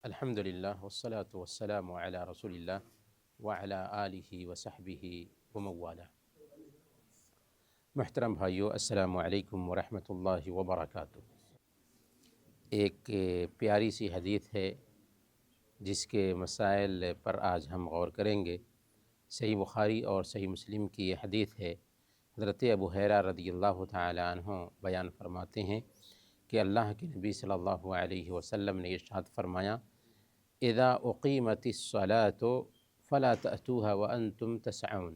الحمد للہ والصلاة والسلام علی رسول اللہ وعلی آلہ وصحبہ وموالا۔ محترم بھائیو، السلام علیکم ورحمۃ اللہ وبرکاتہ۔ ایک پیاری سی حدیث ہے جس کے مسائل پر آج ہم غور کریں گے۔ صحیح بخاری اور صحیح مسلم کی یہ حدیث ہے۔ حضرت ابو ہریرہ رضی اللہ تعالی عنہ بیان فرماتے ہیں کہ اللہ کے نبی صلی اللہ علیہ وسلم نے ارشاد فرمایا، اذا اقیمت الصلاة فلا تأتوها وانتم تسعون،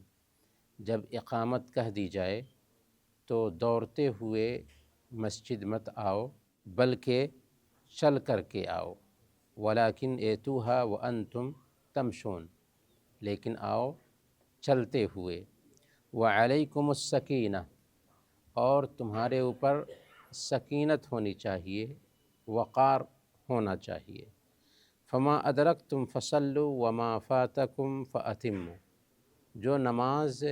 جب اقامت کہہ دی جائے تو دوڑتے ہوئے مسجد مت آؤ بلکہ چل کر کے آؤ، ولیکن ایتوها وانتم تمشون، لیکن آؤ چلتے ہوئے، وعلیکم السکینہ، اور تمہارے اوپر سکینت ہونی چاہیے، وقار ہونا چاہیے، فما ادرکتم فصلوا وما فاتکم فاتموا، جو نماز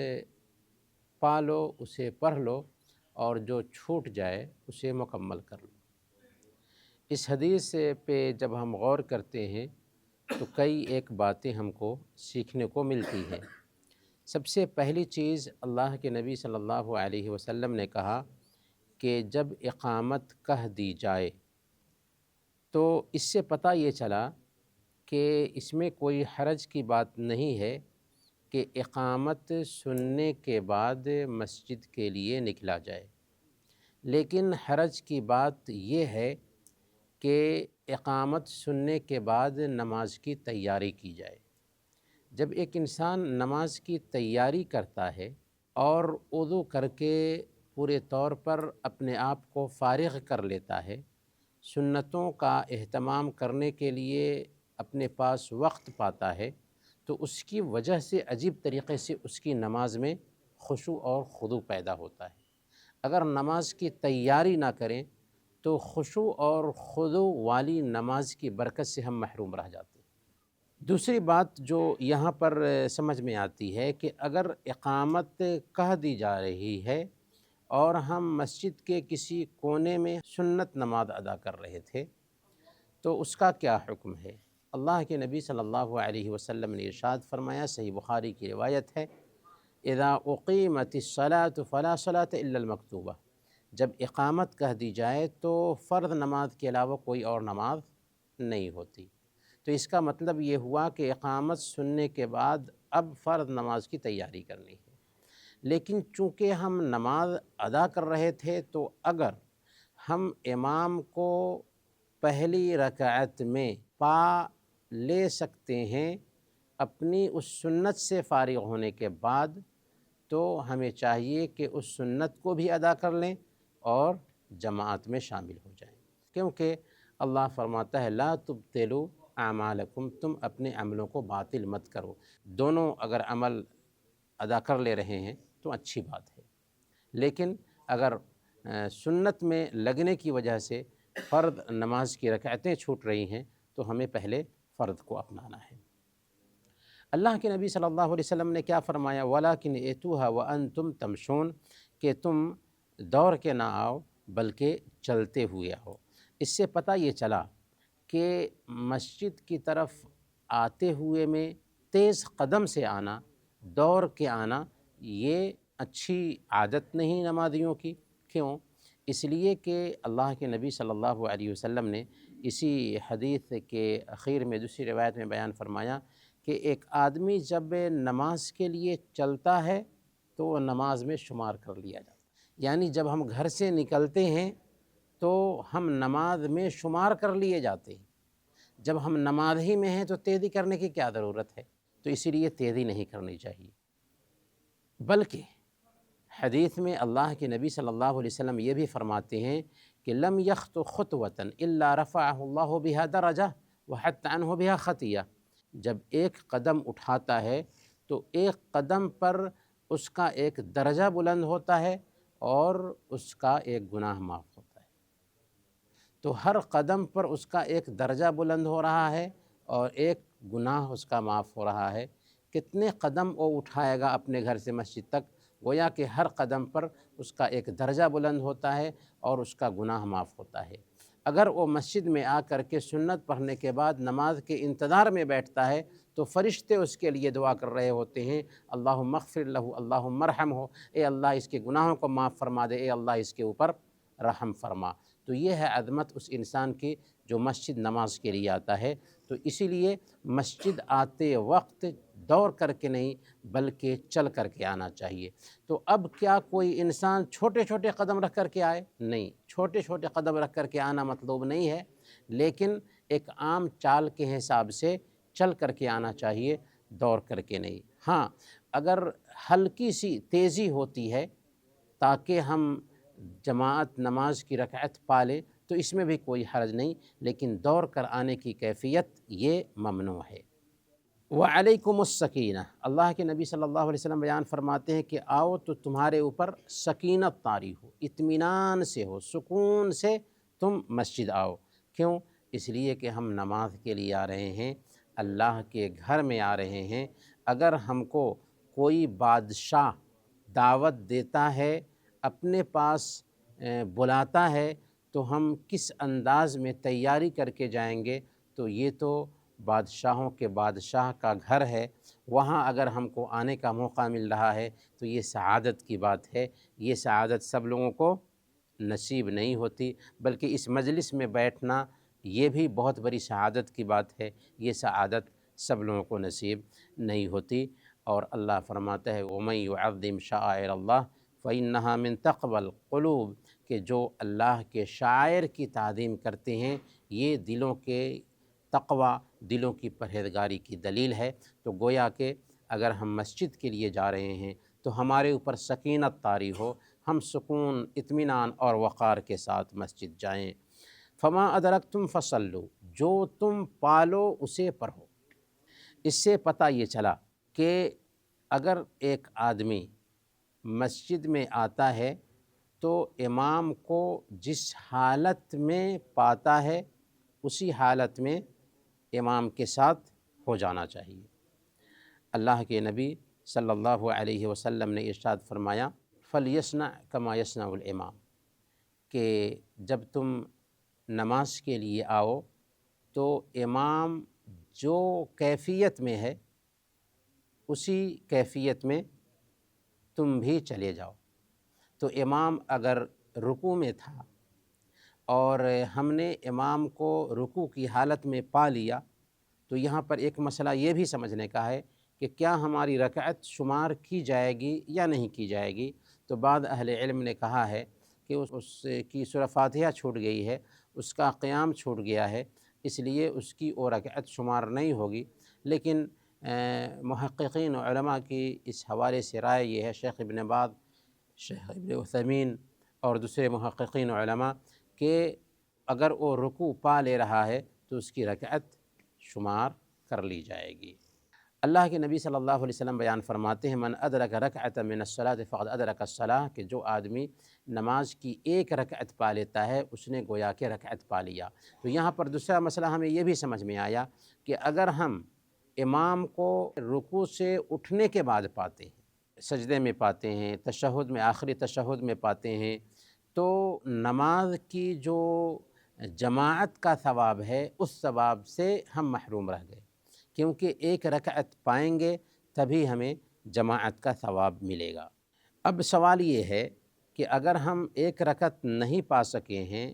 پا لو اسے پڑھ لو اور جو چھوٹ جائے اسے مکمل کر لو۔ اس حدیث پہ جب ہم غور کرتے ہیں تو کئی ایک باتیں ہم کو سیکھنے کو ملتی ہیں۔ سب سے پہلی چیز، اللہ کے نبی صلی اللہ علیہ وسلم نے کہا کہ جب اقامت کہہ دی جائے تو اس سے پتہ یہ چلا کہ اس میں کوئی حرج کی بات نہیں ہے کہ اقامت سننے کے بعد مسجد کے لیے نکلا جائے، لیکن حرج کی بات یہ ہے کہ اقامت سننے کے بعد نماز کی تیاری کی جائے۔ جب ایک انسان نماز کی تیاری کرتا ہے اور وضو کر کے پورے طور پر اپنے آپ کو فارغ کر لیتا ہے، سنتوں کا اہتمام کرنے کے لیے اپنے پاس وقت پاتا ہے، تو اس کی وجہ سے عجیب طریقے سے اس کی نماز میں خشوع اور خضوع پیدا ہوتا ہے۔ اگر نماز کی تیاری نہ کریں تو خشوع اور خضوع والی نماز کی برکت سے ہم محروم رہ جاتے ہیں۔ دوسری بات جو یہاں پر سمجھ میں آتی ہے کہ اگر اقامت کہہ دی جا رہی ہے اور ہم مسجد کے کسی کونے میں سنت نماز ادا کر رہے تھے تو اس کا کیا حکم ہے؟ اللہ کے نبی صلی اللہ علیہ وسلم نے ارشاد فرمایا، صحیح بخاری کی روایت ہے، اذا اقیمت الصلاة فلا صلاة الا المکتوبہ، جب اقامت کہہ دی جائے تو فرض نماز کے علاوہ کوئی اور نماز نہیں ہوتی۔ تو اس کا مطلب یہ ہوا کہ اقامت سننے کے بعد اب فرض نماز کی تیاری کرنی ہے۔ لیکن چونکہ ہم نماز ادا کر رہے تھے تو اگر ہم امام کو پہلی رکعت میں پا لے سکتے ہیں اپنی اس سنت سے فارغ ہونے کے بعد، تو ہمیں چاہیے کہ اس سنت کو بھی ادا کر لیں اور جماعت میں شامل ہو جائیں، کیونکہ اللہ فرماتا ہے لا تبطلوا اعمالکم، تم اپنے عملوں کو باطل مت کرو۔ دونوں اگر عمل ادا کر لے رہے ہیں تو اچھی بات ہے، لیکن اگر سنت میں لگنے کی وجہ سے فرض نماز کی رکعتیں چھوٹ رہی ہیں تو ہمیں پہلے فرض کو اپنانا ہے۔ اللہ کے نبی صلی اللہ علیہ وسلم نے کیا فرمایا، وَلَكِنْ اِتُوهَا وَأَنْتُمْ تَمْشُونَ، کہ تم دوڑ کے نہ آؤ بلکہ چلتے ہوئے آؤ۔ اس سے پتہ یہ چلا کہ مسجد کی طرف آتے ہوئے میں تیز قدم سے آنا، دوڑ کے آنا، یہ اچھی عادت نہیں نمازیوں کی۔ کیوں؟ اس لیے کہ اللہ کے نبی صلی اللہ علیہ وسلم نے اسی حدیث کے اخیر میں دوسری روایت میں بیان فرمایا کہ ایک آدمی جب نماز کے لیے چلتا ہے تو وہ نماز میں شمار کر لیا جاتا ہے، یعنی جب ہم گھر سے نکلتے ہیں تو ہم نماز میں شمار کر لیے جاتے ہیں۔ جب ہم نماز ہی میں ہیں تو تیزی کرنے کی کیا ضرورت ہے؟ تو اسی لیے تیزی نہیں کرنی چاہیے، بلکہ حدیث میں اللہ کے نبی صلی اللہ علیہ وسلم یہ بھی فرماتے ہیں کہ لم یخط خطوۃ الا رفعہ اللہ بہا درجہ وحط عنہ بہا خطیہ، جب ایک قدم اٹھاتا ہے تو ایک قدم پر اس کا ایک درجہ بلند ہوتا ہے اور اس کا ایک گناہ معاف ہوتا ہے۔ تو ہر قدم پر اس کا ایک درجہ بلند ہو رہا ہے اور ایک گناہ اس کا معاف ہو رہا ہے۔ کتنے قدم وہ اٹھائے گا اپنے گھر سے مسجد تک، گویا کہ ہر قدم پر اس کا ایک درجہ بلند ہوتا ہے اور اس کا گناہ معاف ہوتا ہے۔ اگر وہ مسجد میں آ کر کے سنت پڑھنے کے بعد نماز کے انتظار میں بیٹھتا ہے تو فرشتے اس کے لیے دعا کر رہے ہوتے ہیں، اللہم اغفر لہ، اللہم ارحمہ، اے اللہ اس کے گناہوں کو معاف فرما دے، اے اللہ اس کے اوپر رحم فرما۔ تو یہ ہے عظمت اس انسان کی جو مسجد نماز کے لیے آتا ہے۔ تو اسی لیے مسجد آتے وقت دوڑ کر کے نہیں بلکہ چل کر کے آنا چاہیے۔ تو اب کیا کوئی انسان چھوٹے چھوٹے قدم رکھ کر کے آئے؟ نہیں، چھوٹے چھوٹے قدم رکھ کر کے آنا مطلوب نہیں ہے، لیکن ایک عام چال کے حساب سے چل کر کے آنا چاہیے، دوڑ کر کے نہیں۔ ہاں، اگر ہلکی سی تیزی ہوتی ہے تاکہ ہم جماعت نماز کی رکعت پا لیں تو اس میں بھی کوئی حرج نہیں، لیکن دوڑ کر آنے کی کیفیت یہ ممنوع ہے۔ وعلیکم السکینہ، اللہ کے نبی صلی اللہ علیہ وسلم بیان فرماتے ہیں کہ آؤ تو تمہارے اوپر سکینت طاری ہو، اطمینان سے ہو، سکون سے تم مسجد آؤ۔ کیوں؟ اس لیے کہ ہم نماز کے لیے آ رہے ہیں، اللہ کے گھر میں آ رہے ہیں۔ اگر ہم کو کوئی بادشاہ دعوت دیتا ہے، اپنے پاس بلاتا ہے، تو ہم کس انداز میں تیاری کر کے جائیں گے؟ تو یہ تو بادشاہوں کے بادشاہ کا گھر ہے، وہاں اگر ہم کو آنے کا موقع مل رہا ہے تو یہ سعادت کی بات ہے۔ یہ سعادت سب لوگوں کو نصیب نہیں ہوتی، بلکہ اس مجلس میں بیٹھنا یہ بھی بہت بڑی سعادت کی بات ہے، یہ سعادت سب لوگوں کو نصیب نہیں ہوتی۔ اور اللہ فرماتا ہے وَمَن يُعَظِّمْ شَعَائِرَ اللَّهِ فَإِنَّهَا مِن تَقْوَى الْقُلُوبِ، کہ جو اللہ کے شاعر کی تعظیم کرتے ہیں یہ دلوں کے تقوی، دلوں کی پرہیزگاری کی دلیل ہے۔ تو گویا کہ اگر ہم مسجد کے لیے جا رہے ہیں تو ہمارے اوپر سکینت طاری ہو، ہم سکون، اطمینان اور وقار کے ساتھ مسجد جائیں۔ فما ادرکتم فصلوا، جو تم پالو اسے پڑھو۔ اس سے پتہ یہ چلا کہ اگر ایک آدمی مسجد میں آتا ہے تو امام کو جس حالت میں پاتا ہے اسی حالت میں امام کے ساتھ ہو جانا چاہیے۔ اللہ کے نبی صلی اللہ علیہ وسلم نے ارشاد فرمایا فَلْيَصْنَعْ كَمَا يَصْنَعُ الْإِمَامُ، کہ جب تم نماز کے لیے آؤ تو امام جو کیفیت میں ہے اسی کیفیت میں تم بھی چلے جاؤ۔ تو امام اگر رکوع میں تھا اور ہم نے امام کو رکوع کی حالت میں پا لیا تو یہاں پر ایک مسئلہ یہ بھی سمجھنے کا ہے کہ کیا ہماری رکعت شمار کی جائے گی یا نہیں کی جائے گی۔ تو بعض اہل علم نے کہا ہے کہ اس کی سورہ فاتحہ چھوٹ گئی ہے، اس کا قیام چھوٹ گیا ہے، اس لیے اس کی وہ رکعت شمار نہیں ہوگی۔ لیکن محققین و علماء کی اس حوالے سے رائے یہ ہے، شیخ ابن باز، شیخ ابن عثیمین اور دوسرے محققین و علماء، کہ اگر وہ رکوع پا لے رہا ہے تو اس کی رکعت شمار کر لی جائے گی۔ اللہ کے نبی صلی اللہ علیہ وسلم بیان فرماتے ہیں من ادرک رکعۃ من الصلاۃ فقد ادرک الصلاۃ، کہ جو آدمی نماز کی ایک رکعت پا لیتا ہے اس نے گویا کہ رکعت پا لیا۔ تو یہاں پر دوسرا مسئلہ ہمیں یہ بھی سمجھ میں آیا کہ اگر ہم امام کو رکوع سے اٹھنے کے بعد پاتے ہیں، سجدے میں پاتے ہیں، تشہد میں، آخری تشہد میں پاتے ہیں، تو نماز کی جو جماعت کا ثواب ہے اس ثواب سے ہم محروم رہ گئے، کیونکہ ایک رکعت پائیں گے تبھی ہمیں جماعت کا ثواب ملے گا۔ اب سوال یہ ہے کہ اگر ہم ایک رکعت نہیں پا سکے ہیں،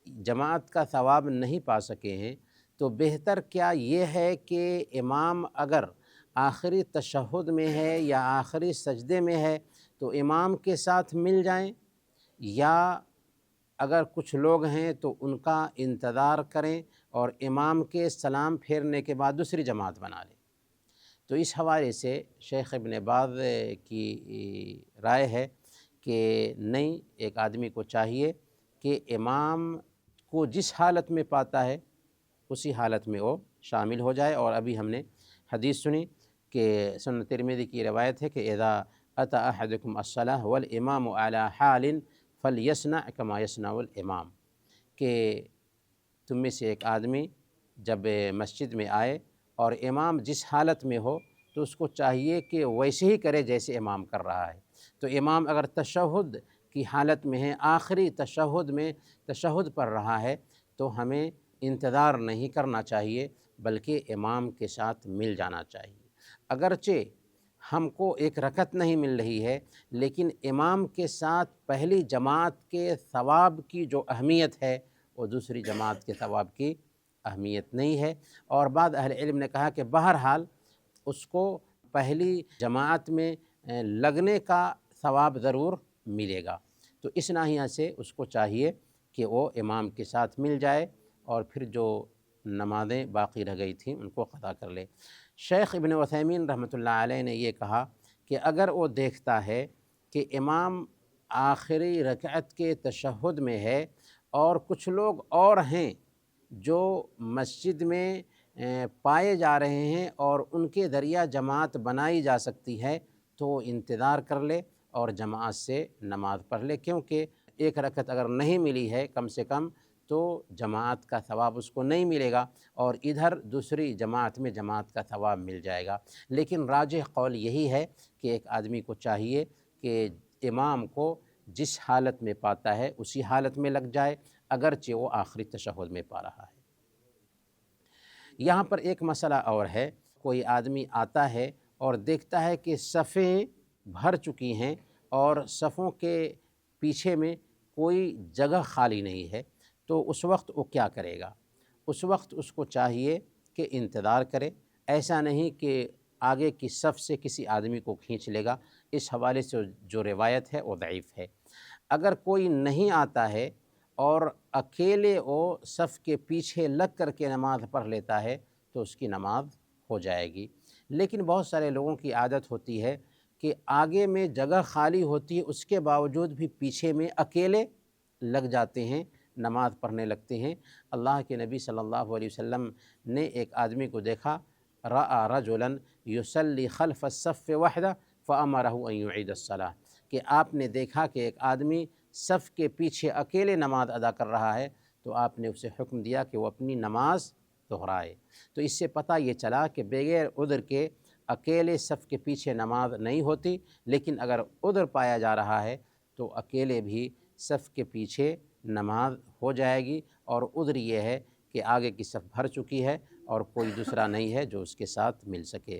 جماعت کا ثواب نہیں پا سکے ہیں، تو بہتر کیا یہ ہے کہ امام اگر آخری تشہد میں ہے یا آخری سجدے میں ہے تو امام کے ساتھ مل جائیں، یا اگر کچھ لوگ ہیں تو ان کا انتظار کریں اور امام کے سلام پھیرنے کے بعد دوسری جماعت بنا لیں۔ تو اس حوالے سے شیخ ابن باز کی رائے ہے کہ نہیں، ایک آدمی کو چاہیے کہ امام کو جس حالت میں پاتا ہے اسی حالت میں وہ شامل ہو جائے۔ اور ابھی ہم نے حدیث سنی کہ سنن ترمذی کی روایت ہے کہ اذا اتی احدکم الصلاۃ والامام علی حال فلیصنع کما یصنع الامام، کہ تم میں سے ایک آدمی جب مسجد میں آئے اور امام جس حالت میں ہو تو اس کو چاہیے کہ ویسے ہی کرے جیسے امام کر رہا ہے۔ تو امام اگر تشہد کی حالت میں ہے، آخری تشہد میں تشہد پڑھ رہا ہے، تو ہمیں انتظار نہیں کرنا چاہیے بلکہ امام کے ساتھ مل جانا چاہیے۔ اگرچہ ہم کو ایک رکعت نہیں مل رہی ہے، لیکن امام کے ساتھ پہلی جماعت کے ثواب کی جو اہمیت ہے وہ دوسری جماعت کے ثواب کی اہمیت نہیں ہے۔ اور بعض اہل علم نے کہا کہ بہرحال اس کو پہلی جماعت میں لگنے کا ثواب ضرور ملے گا، تو اس ناحیہ سے اس کو چاہیے کہ وہ امام کے ساتھ مل جائے اور پھر جو نمازیں باقی رہ گئی تھیں ان کو قضا کر لے۔ شیخ ابن عثیمین رحمۃ اللہ علیہ نے یہ کہا کہ اگر وہ دیکھتا ہے کہ امام آخری رکعت کے تشہد میں ہے اور کچھ لوگ اور ہیں جو مسجد میں پائے جا رہے ہیں اور ان کے ذریعہ جماعت بنائی جا سکتی ہے، تو وہ انتظار کر لے اور جماعت سے نماز پڑھ لے، کیونکہ ایک رکعت اگر نہیں ملی ہے کم سے کم تو جماعت کا ثواب اس کو نہیں ملے گا، اور ادھر دوسری جماعت میں جماعت کا ثواب مل جائے گا۔ لیکن راجح قول یہی ہے کہ ایک آدمی کو چاہیے کہ امام کو جس حالت میں پاتا ہے اسی حالت میں لگ جائے، اگرچہ وہ آخری تشہد میں پا رہا ہے۔ یہاں پر ایک مسئلہ اور ہے، کوئی آدمی آتا ہے اور دیکھتا ہے کہ صفیں بھر چکی ہیں اور صفوں کے پیچھے میں کوئی جگہ خالی نہیں ہے، تو اس وقت وہ کیا کرے گا؟ اس وقت اس کو چاہیے کہ انتظار کرے، ایسا نہیں کہ آگے کی صف سے کسی آدمی کو کھینچ لے گا۔ اس حوالے سے جو روایت ہے وہ ضعیف ہے۔ اگر کوئی نہیں آتا ہے اور اکیلے وہ صف کے پیچھے لگ کر کے نماز پڑھ لیتا ہے تو اس کی نماز ہو جائے گی۔ لیکن بہت سارے لوگوں کی عادت ہوتی ہے کہ آگے میں جگہ خالی ہوتی ہے، اس کے باوجود بھی پیچھے میں اکیلے لگ جاتے ہیں، نماز پڑھنے لگتے ہیں۔ اللہ کے نبی صلی اللہ علیہ وسلم نے ایک آدمی کو دیکھا، رأى رجلا يصلي خلف الصف وحده فأمره أن يعيد الصلاة، کہ آپ نے دیکھا کہ ایک آدمی صف کے پیچھے اکیلے نماز ادا کر رہا ہے، تو آپ نے اسے حکم دیا کہ وہ اپنی نماز دہرائے۔ تو اس سے پتہ یہ چلا کہ بغیر عذر کے اکیلے صف کے پیچھے نماز نہیں ہوتی، لیکن اگر عذر پایا جا رہا ہے تو اکیلے بھی صف کے پیچھے نماز ہو جائے گی، اور عذر یہ ہے کہ آگے کی صف بھر چکی ہے اور کوئی دوسرا نہیں ہے جو اس کے ساتھ مل سکے۔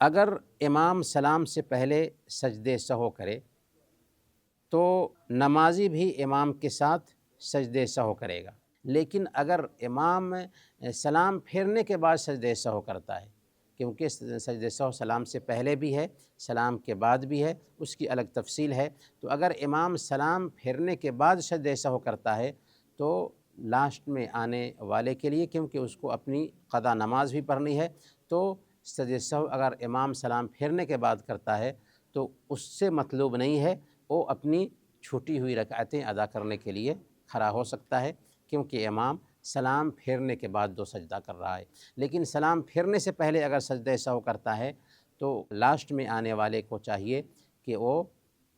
اگر امام سلام سے پہلے سجدے سہو کرے تو نمازی بھی امام کے ساتھ سجدے سہو کرے گا، لیکن اگر امام سلام پھیرنے کے بعد سجدے سہو کرتا ہے، کیونکہ سجدے سہو سلام سے پہلے بھی ہے، سلام کے بعد بھی ہے، اس کی الگ تفصیل ہے، تو اگر امام سلام پھیرنے کے بعد سجدے سہو کرتا ہے تو لاسٹ میں آنے والے کے لیے، کیونکہ اس کو اپنی قضا نماز بھی پڑھنی ہے، تو سجدے سہو اگر امام سلام پھیرنے کے بعد کرتا ہے تو اس سے مطلوب نہیں ہے، وہ اپنی چھوٹی ہوئی رکعتیں ادا کرنے کے لیے کھڑا ہو سکتا ہے، کیونکہ امام سلام پھیرنے کے بعد دو سجدہ کر رہا ہے۔ لیکن سلام پھیرنے سے پہلے اگر سجدہ سہو کرتا ہے تو لاسٹ میں آنے والے کو چاہیے کہ وہ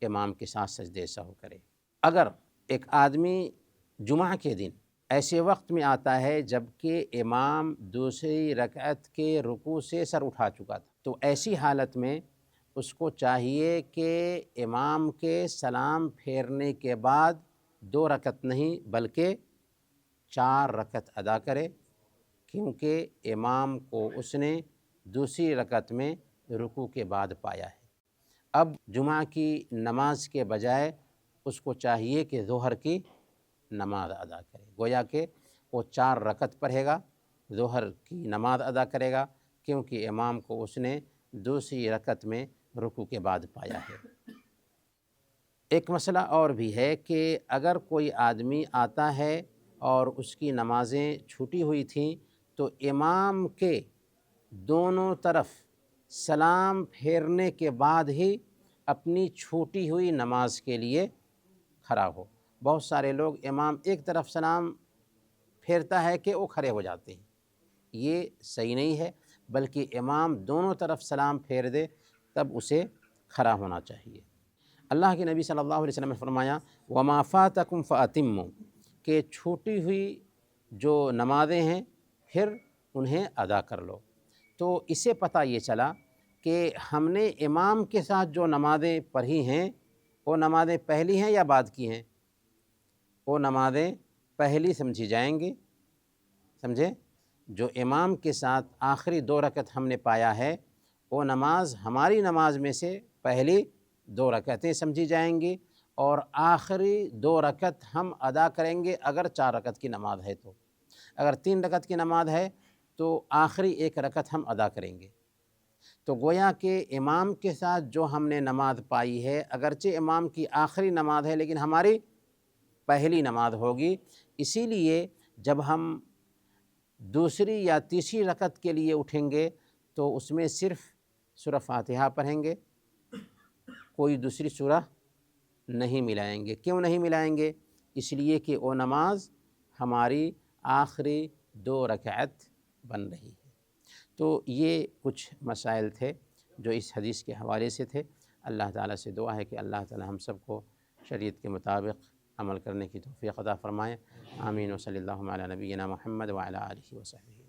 امام کے ساتھ سجدہ سہو کرے۔ اگر ایک آدمی جمعہ کے دن ایسے وقت میں آتا ہے جب کہ امام دوسری رکعت کے رکوع سے سر اٹھا چکا تھا، تو ایسی حالت میں اس کو چاہیے کہ امام کے سلام پھیرنے کے بعد 2 رکعت نہیں بلکہ 4 رکعت ادا کرے، کیونکہ امام کو اس نے دوسری رکعت میں رکوع کے بعد پایا ہے۔ اب جمعہ کی نماز کے بجائے اس کو چاہیے کہ ظہر کی نماز ادا کرے، گویا کہ وہ 4 رکعت پڑھے گا، ظہر کی نماز ادا کرے گا، کیونکہ امام کو اس نے دوسری رکعت میں رکوع کے بعد پایا ہے۔ ایک مسئلہ اور بھی ہے کہ اگر کوئی آدمی آتا ہے اور اس کی نمازیں چھوٹی ہوئی تھیں تو امام کے دونوں طرف سلام پھیرنے کے بعد ہی اپنی چھوٹی ہوئی نماز کے لیے کھڑا ہو۔ بہت سارے لوگ امام ایک طرف سلام پھیرتا ہے کہ وہ کھڑے ہو جاتے ہیں، یہ صحیح نہیں ہے، بلکہ امام دونوں طرف سلام پھیر دے تب اسے کھڑا ہونا چاہیے۔ اللہ کے نبی صلی اللہ علیہ وسلم نے فرمایا وَمَا فَاتَكُمْ فَأَتِمُّوا، کہ چھوٹی ہوئی جو نمازیں ہیں پھر انہیں ادا کر لو۔ تو اسے پتہ یہ چلا کہ ہم نے امام کے ساتھ جو نمازیں پڑھی ہیں وہ نمازیں پہلی ہیں یا بعد کی ہیں؟ وہ نمازیں پہلی سمجھی جائیں گے، سمجھے؟ جو امام کے ساتھ آخری 2 رکعت ہم نے پایا ہے وہ نماز ہماری نماز میں سے پہلی 2 رکعتیں سمجھی جائیں گی، اور آخری 2 رکعت ہم ادا کریں گے اگر 4 رکعت کی نماز ہے تو۔ اگر 3 رکعت کی نماز ہے تو آخری 1 رکعت ہم ادا کریں گے۔ تو گویا کہ امام کے ساتھ جو ہم نے نماز پائی ہے، اگرچہ امام کی آخری نماز ہے لیکن ہماری پہلی نماز ہوگی، اسی لیے جب ہم دوسری یا تیسری رکعت کے لیے اٹھیں گے تو اس میں صرف سورہ فاتحہ پڑھیں گے، کوئی دوسری سورہ نہیں ملائیں گے۔ کیوں نہیں ملائیں گے؟ اس لیے کہ وہ نماز ہماری آخری 2 رکعت بن رہی ہے۔ تو یہ کچھ مسائل تھے جو اس حدیث کے حوالے سے تھے۔ اللہ تعالیٰ سے دعا ہے کہ اللہ تعالیٰ ہم سب کو شریعت کے مطابق عمل کرنے کی توفیق عطا فرمائے۔ آمین و صلی اللہ علی نبینا محمد وعلی آلہ وصحبہ۔